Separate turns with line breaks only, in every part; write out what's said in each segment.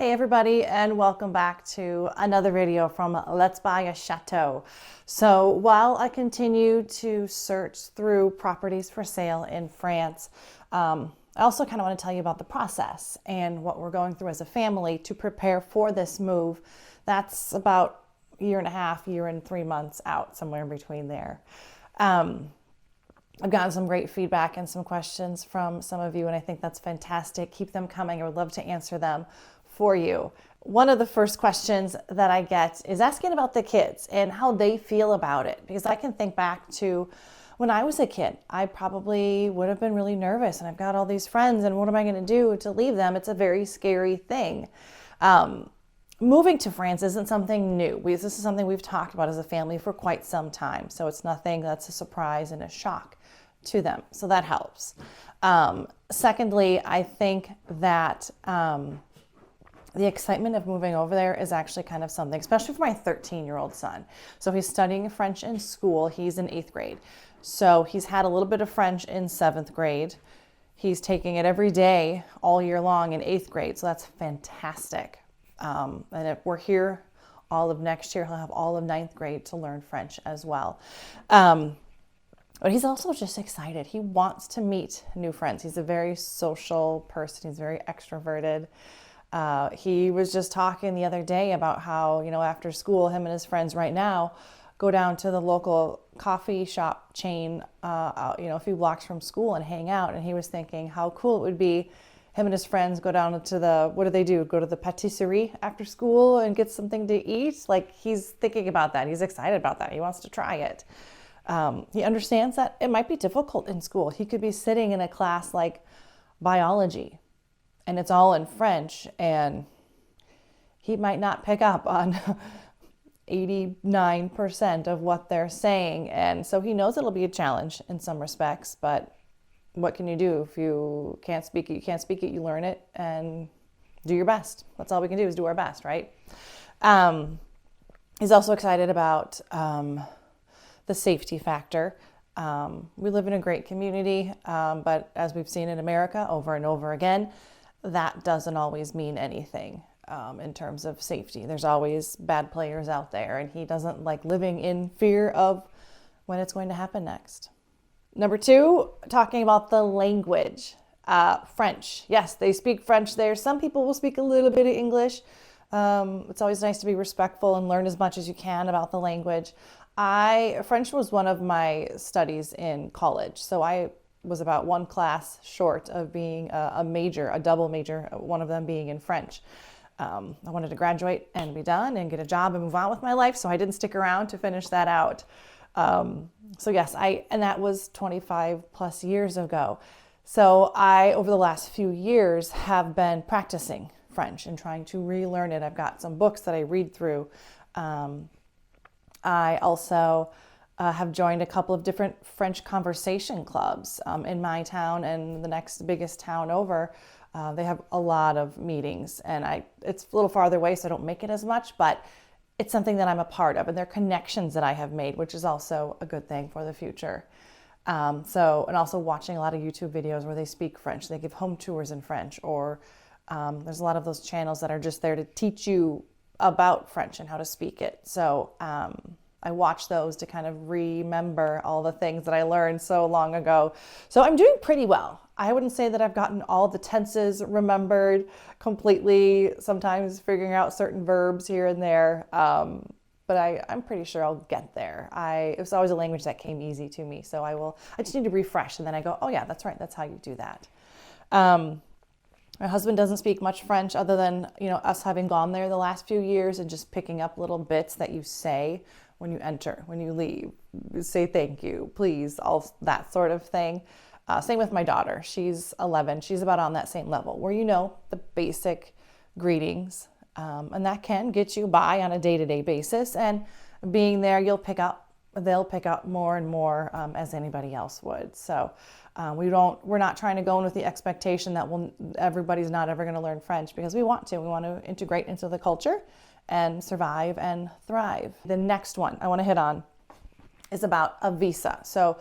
Hey everybody, and welcome back to another video from Let's Buy a Chateau. So while I continue to search through properties for sale in France, I also kind of want to tell you about the process and what we're going through as a family to prepare for this move. That's about a year and a half, year and 3 months out, somewhere in between there. I've gotten some great feedback and some questions from some of you, and I think that's fantastic. Keep them coming. I would love to answer them for you. One of the first questions that I get is asking about the kids and how they feel about it, because I can think back to when I was a kid. I probably would have been really nervous, and I've got all these friends, and what am I going to do to leave them? It's a very scary thing. Moving to France isn't something new. This is something we've talked about as a family for quite some time, so it's nothing that's a surprise and a shock to them, so that helps. Secondly, I think that the excitement of moving over there is actually kind of something, especially for my 13-year-old son. So he's studying French in school. He's in 8th grade. So he's had a little bit of French in 7th grade. He's taking it every day all year long in 8th grade. So that's fantastic. And if we're here all of next year, he'll have all of 9th grade to learn French as well. But he's also just excited. He wants to meet new friends. He's a very social person. He's very extroverted. He was just talking the other day about how, after school, him and his friends right now go down to the local coffee shop chain, a few blocks from school and hang out. And he was thinking how cool it would be, him and his friends go down to what do they do? Go to the patisserie after school and get something to eat? Like, he's thinking about that. He's excited about that. He wants to try it. He understands that it might be difficult in school. He could be sitting in a class like biology, and it's all in French, and he might not pick up on 89% of what they're saying. And so he knows it'll be a challenge in some respects, but what can you do? If you can't speak it, you can't speak it, you learn it and do your best. That's all we can do, is do our best, right? He's also excited about the safety factor. We live in a great community, but as we've seen in America over and over again, that doesn't always mean anything in terms of safety. There's always bad players out there, and he doesn't like living in fear of when it's going to happen next. Number 2, talking about the language. French. Yes, they speak French there. Some people will speak a little bit of English. It's always nice to be respectful and learn as much as you can about the language. French was one of my studies in college, so I was about one class short of being a double major, one of them being in French. I wanted to graduate and be done and get a job and move on with my life, so I didn't stick around to finish that out. So yes, and that was 25 plus years ago. So I, over the last few years, have been practicing French and trying to relearn it. I've got some books that I read through. I also have joined a couple of different French conversation clubs in my town and the next biggest town over. They have a lot of meetings, and it's a little farther away, so I don't make it as much, but it's something that I'm a part of, and they're connections that I have made, which is also a good thing for the future. And also watching a lot of YouTube videos where they speak French. They give home tours in French, or there's a lot of those channels that are just there to teach you about French and how to speak it. So I watch those to kind of remember all the things that I learned so long ago. So I'm doing pretty well. I wouldn't say that I've gotten all the tenses remembered completely, sometimes figuring out certain verbs here and there, but I'm pretty sure I'll get there. It was always a language that came easy to me, so I just need to refresh, and then I go, oh yeah, that's right, that's how you do that. My husband doesn't speak much French other than, us having gone there the last few years and just picking up little bits that you say when you enter, when you leave, say thank you, please, all that sort of thing. Same with my daughter. She's 11. She's about on that same level where the basic greetings, and that can get you by on a day-to-day basis. And being there, they'll pick up more and more as anybody else would. So we're not trying to go in with the expectation that everybody's not ever going to learn French, because we want to integrate into the culture and survive and thrive. The next one I want to hit on is about a visa. So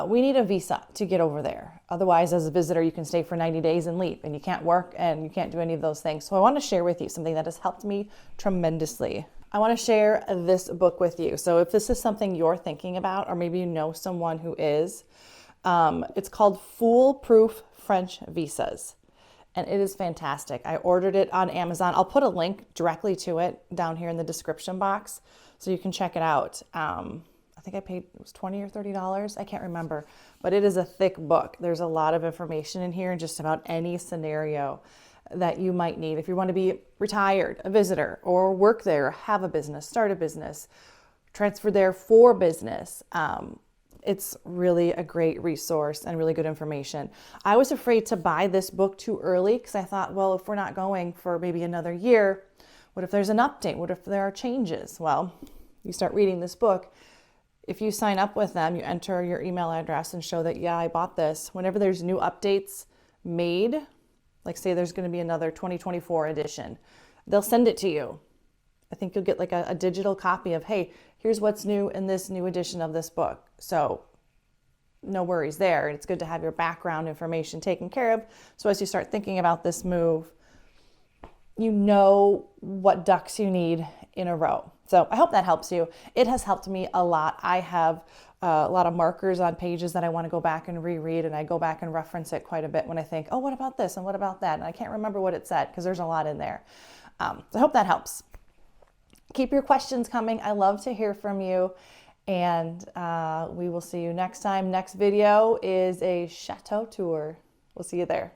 we need a visa to get over there. Otherwise, as a visitor, you can stay for 90 days and leave, and you can't work and you can't do any of those things. So I want to share with you something that has helped me tremendously. I want to share this book with you. So if this is something you're thinking about, or maybe you know someone who is, it's called Foolproof French Visas. And it is fantastic. I ordered it on Amazon. I'll put a link directly to it down here in the description box so you can check it out. I think I paid, it was $20 or $30. I can't remember, but it is a thick book. There's a lot of information in here in just about any scenario that you might need. If you want to be retired, a visitor, or work there, have a business, start a business, transfer there for business. It's really a great resource and really good information. I was afraid to buy this book too early because I thought, well, if we're not going for maybe another year, what if there's an update? What if there are changes? Well, you start reading this book. If you sign up with them, you enter your email address and show that, yeah, I bought this. Whenever there's new updates made, like say there's going to be another 2024 edition, they'll send it to you. I think you'll get like a digital copy of, hey, here's what's new in this new edition of this book. So no worries there. It's good to have your background information taken care of. So as you start thinking about this move, you know what ducks you need in a row. So I hope that helps you. It has helped me a lot. I have a lot of markers on pages that I want to go back and reread, and I go back and reference it quite a bit when I think, oh, what about this and what about that? And I can't remember what it said because there's a lot in there. So I hope that helps. Keep your questions coming. I love to hear from you, and we will see you next time. Next video is a Chateau tour. We'll see you there.